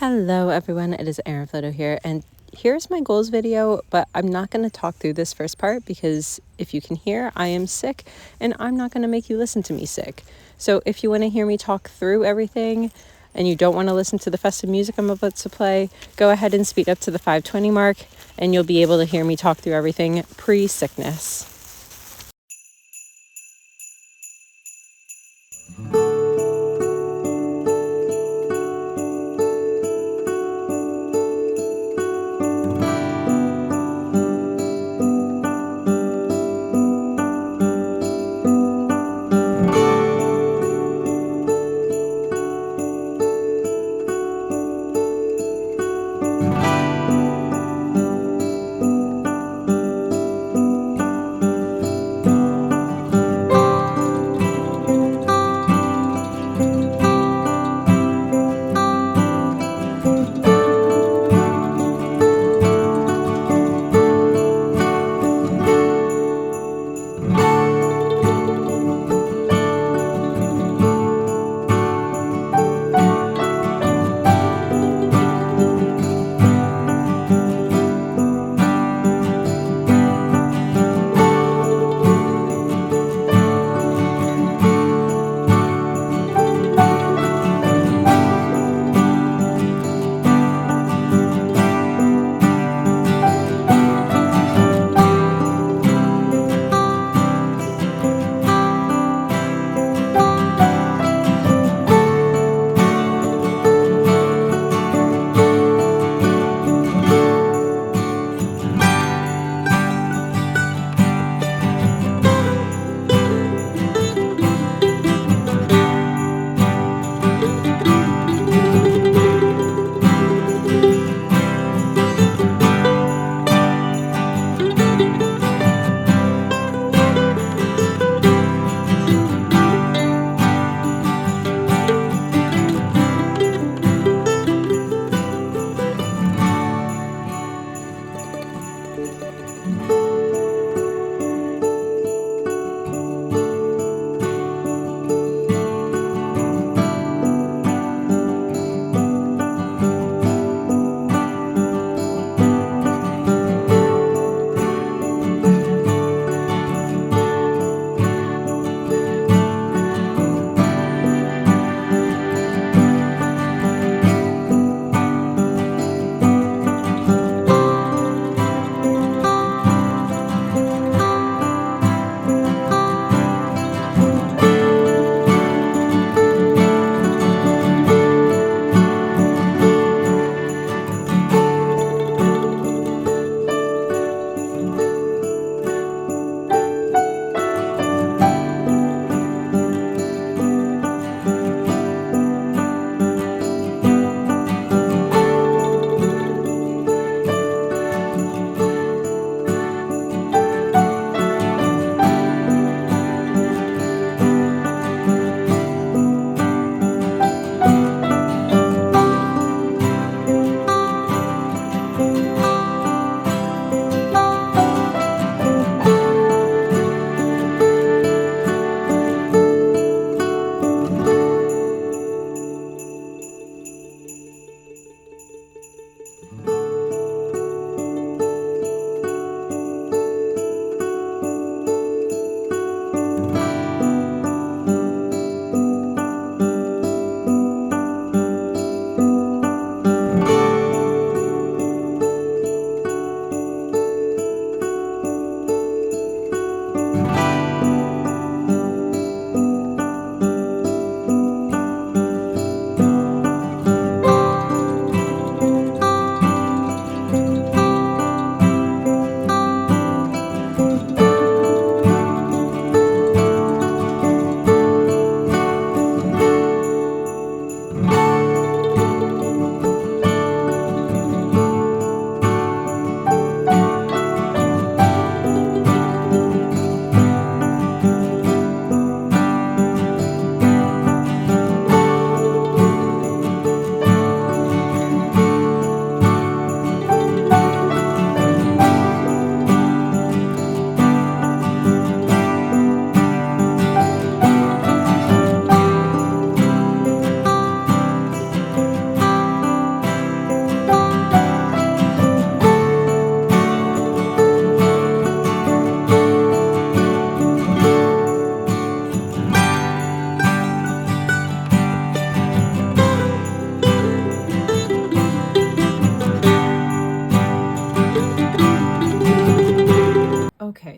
Hello everyone, it is Erin Floto here, and here's my goals video, but I'm not going to talk through this first part because if you can hear, I am sick and I'm not going to make you listen to me sick. So if you want to hear me talk through everything and you don't want to listen to the festive music I'm about to play, go ahead and speed up to the 5:20 mark and you'll be able to hear me talk through everything pre-sickness.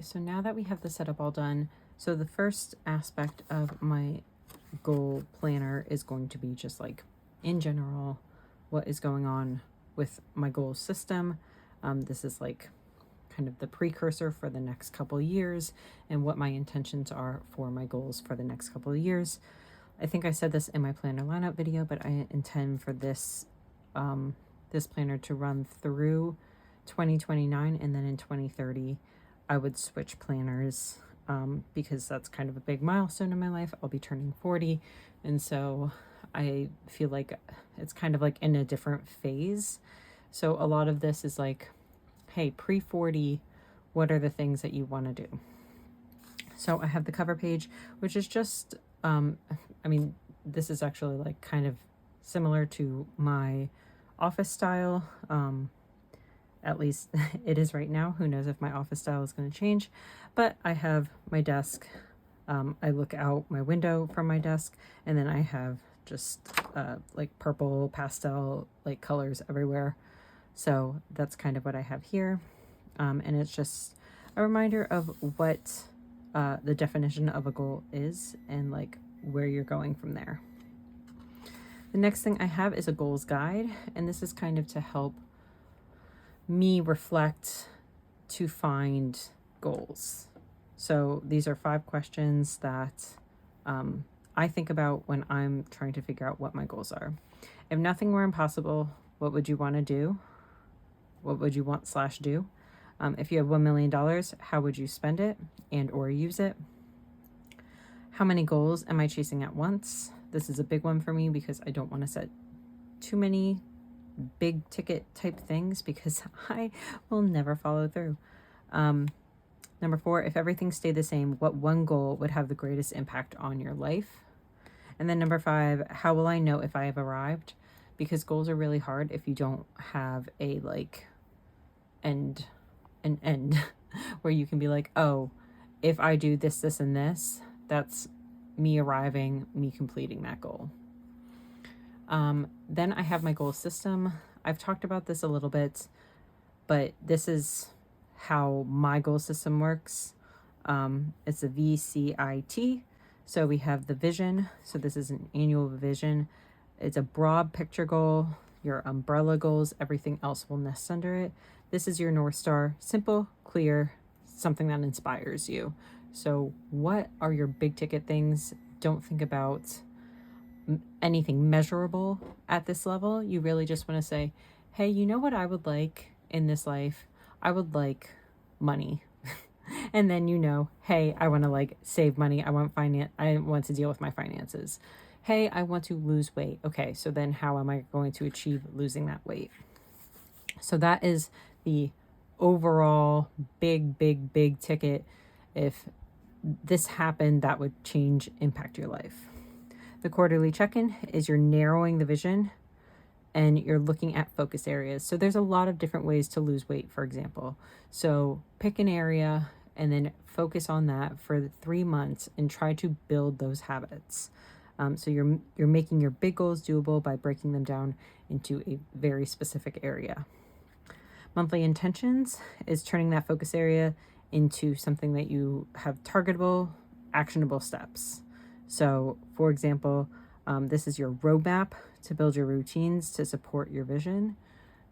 Okay, so now that we have the setup all done, so the first aspect of my goal planner is going to be just like in general, what is going on with my goal system. This is like kind of the precursor for the next couple years and what my intentions are for my goals for the next couple of years. I think I said this in my planner lineup video, but I intend for this this planner to run through 2029, and then in 2030 I would switch planners because that's kind of a big milestone in my life. I'll be turning 40, and so I feel like it's kind of like in a different phase. So a lot of this is like, hey, pre-40, what are the things that you want to do? So I have the cover page, which is just, I mean, this is actually like kind of similar to my office style. At least it is right now. Who knows if my office style is going to change, but I have my desk. I look out my window from my desk, and then I have just like purple pastel like colors everywhere. So that's kind of what I have here. And it's just a reminder of what the definition of a goal is and like where you're going from there. The next thing I have is a goals guide, and this is kind of to help me reflect to find goals. So these are 5 questions that I think about when I'm trying to figure out what my goals are. If nothing were impossible, what would you want to do? What would you want / do? If you have $1 million, how would you spend it and or use it? How many goals am I chasing at once? This is a big one for me because I don't want to set too many big ticket type things because I will never follow through. Number 4, if everything stayed the same, what one goal would have the greatest impact on your life? And then number 5, how will I know if I have arrived? Because goals are really hard if you don't have a like an end where you can be like, oh, if I do this, this, and this, that's me arriving, me completing that goal. Then I have my goal system. I've talked about this a little bit, but this is how my goal system works. It's a VCIT. So we have the vision. So this is an annual vision. It's a broad picture goal, your umbrella goals, everything else will nest under it. This is your North Star, simple, clear, something that inspires you. So what are your big ticket things? Don't think about anything measurable at this level. You really just want to say, hey, you know what I would like in this life? I would like money. And then, you know, hey, I want to like save money. I want to deal with my finances. Hey, I want to lose weight. Okay, so then how am I going to achieve losing that weight? So that is the overall big ticket. If this happened, that would impact your life. The quarterly check-in is you're narrowing the vision and you're looking at focus areas. So there's a lot of different ways to lose weight, for example. So pick an area and then focus on that for 3 months and try to build those habits. So you're making your big goals doable by breaking them down into a very specific area. Monthly intentions is turning that focus area into something that you have targetable, actionable steps. So, for example, this is your roadmap to build your routines to support your vision.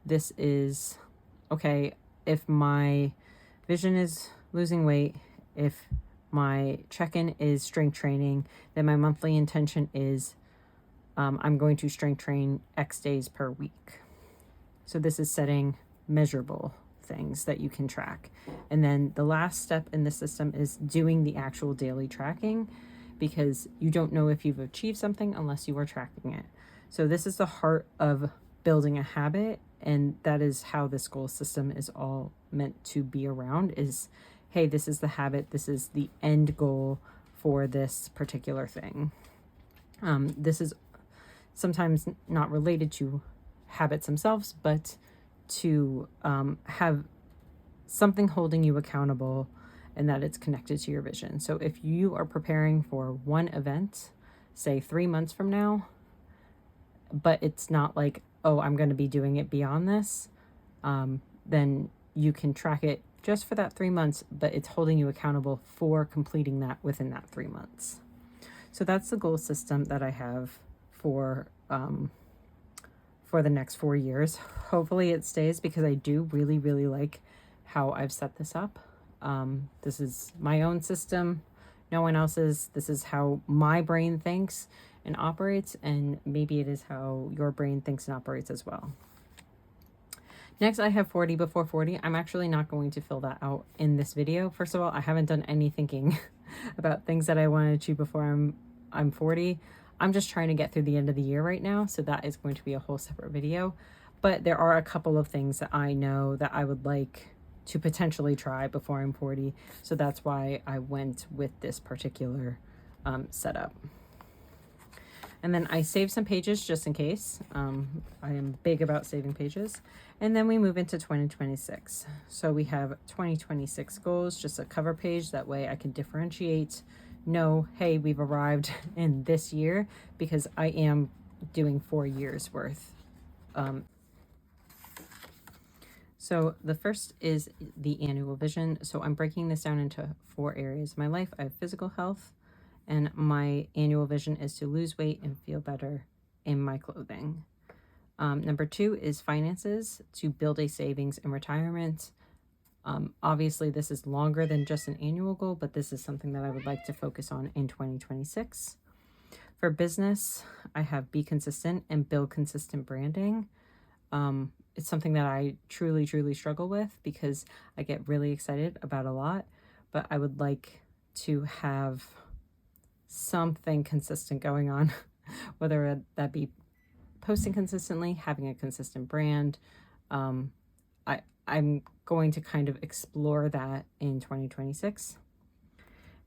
This is, okay, if my vision is losing weight, if my check-in is strength training, then my monthly intention is I'm going to strength train X days per week. So this is setting measurable things that you can track. And then the last step in the system is doing the actual daily tracking, because you don't know if you've achieved something unless you are tracking it. So this is the heart of building a habit, and that is how this goal system is all meant to be around is, hey, this is the habit, this is the end goal for this particular thing. This is sometimes not related to habits themselves, but to have something holding you accountable and that it's connected to your vision. So if you are preparing for one event, say 3 months from now, but it's not like, oh, I'm going to be doing it beyond this, then you can track it just for that 3 months, but it's holding you accountable for completing that within that 3 months. So that's the goal system that I have for the next 4 years. Hopefully it stays, because I do really, really like how I've set this up. This is my own system, no one else's. This is how my brain thinks and operates, and maybe it is how your brain thinks and operates as well. Next, I have 40 before 40. I'm actually not going to fill that out in this video. First of all, I haven't done any thinking about things that I want to achieve before I'm 40. I'm just trying to get through the end of the year right now, so that is going to be a whole separate video. But there are a couple of things that I know that I would like to potentially try before I'm 40. So that's why I went with this particular setup. And then I saved some pages just in case. I am big about saving pages. And then we move into 2026. So we have 2026 goals, just a cover page. That way I can differentiate, know, hey, we've arrived in this year, because I am doing 4 years worth. So the first is the annual vision. So I'm breaking this down into 4 areas of my life. I have physical health, and my annual vision is to lose weight and feel better in my clothing. Number 2 is finances, to build a savings in retirement. Obviously, this is longer than just an annual goal, but this is something that I would like to focus on in 2026. For business, I have be consistent and build consistent branding. It's something that I truly, truly struggle with, because I get really excited about a lot, but I would like to have something consistent going on, whether that be posting consistently, having a consistent brand. I'm going to kind of explore that in 2026.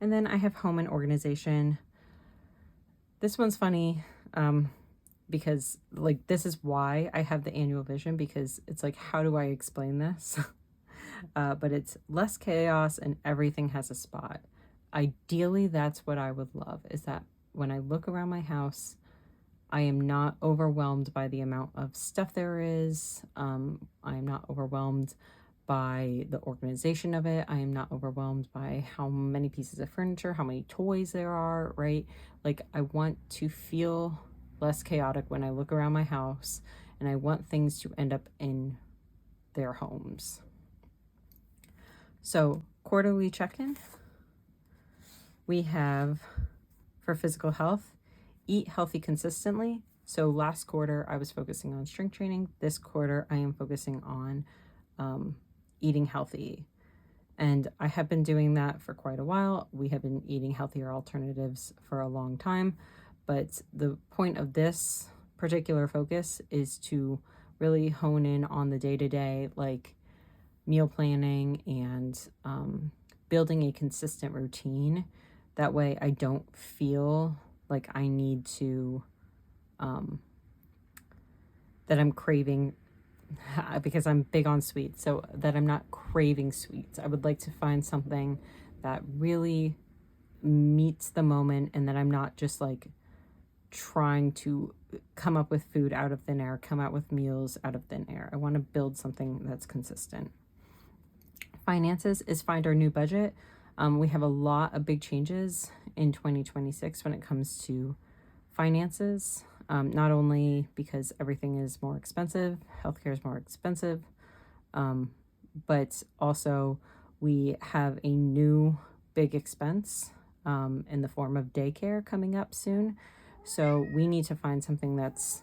And then I have home and organization. This one's funny, because like, this is why I have the annual vision, because it's like, how do I explain this? But it's less chaos and everything has a spot. Ideally, that's what I would love, is that when I look around my house, I am not overwhelmed by the amount of stuff there is. I am not overwhelmed by the organization of it. I am not overwhelmed by how many pieces of furniture, how many toys there are, right? Like, I want to feel less chaotic when I look around my house, and I want things to end up in their homes. So, quarterly check-in. We have, for physical health, eat healthy consistently. So last quarter, I was focusing on strength training. This quarter, I am focusing on eating healthy. And I have been doing that for quite a while. We have been eating healthier alternatives for a long time. But the point of this particular focus is to really hone in on the day-to-day, like meal planning and building a consistent routine. That way I don't feel like I need to, that I'm craving, because I'm big on sweets, so that I'm not craving sweets. I would like to find something that really meets the moment, and that I'm not just like trying to come up with food out of thin air, come out with meals out of thin air. I want to build something that's consistent. Finances is find our new budget. We have a lot of big changes in 2026 when it comes to finances, not only because everything is more expensive, healthcare is more expensive, but also we have a new big expense in the form of daycare coming up soon. So we need to find something that's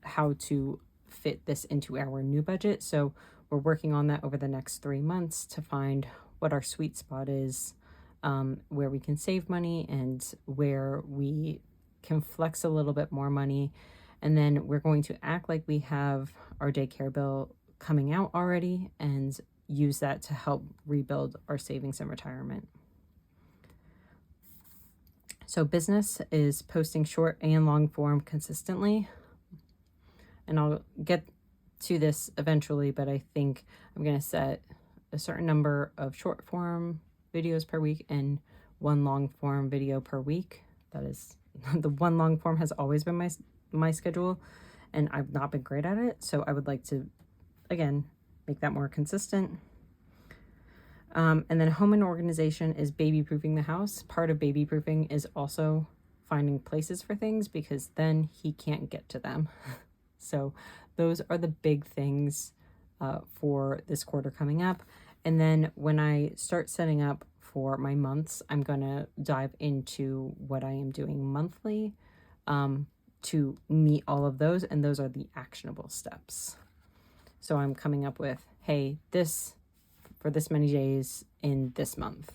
how to fit this into our new budget. So we're working on that over the next 3 months to find what our sweet spot is, where we can save money and where we can flex a little bit more money. And then we're going to act like we have our daycare bill coming out already and use that to help rebuild our savings and retirement. So business is posting short and long form consistently. And I'll get to this eventually, but I think I'm going to set a certain number of short form videos per week and 1 long form video per week. That is, the 1 long form has always been my schedule, and I've not been great at it. So I would like to, again, make that more consistent. And then home and organization is baby proofing the house. Part of baby proofing is also finding places for things, because then he can't get to them. So those are the big things for this quarter coming up. And then when I start setting up for my months, I'm going to dive into what I am doing monthly to meet all of those. And those are the actionable steps. So I'm coming up with, hey, this for this many days in this month.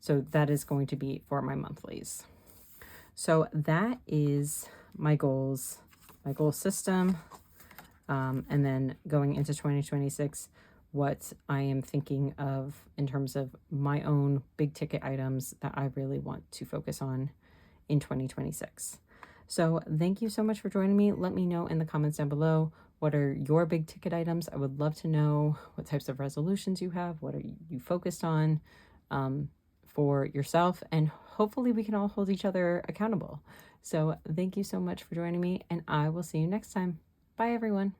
So that is going to be for my monthlies. So that is my goals, my goal system. And then going into 2026, what I am thinking of in terms of my own big ticket items that I really want to focus on in 2026. So thank you so much for joining me. Let me know in the comments down below, what are your big ticket items? I would love to know what types of resolutions you have. What are you focused on for yourself? And hopefully we can all hold each other accountable. So thank you so much for joining me, and I will see you next time. Bye, everyone.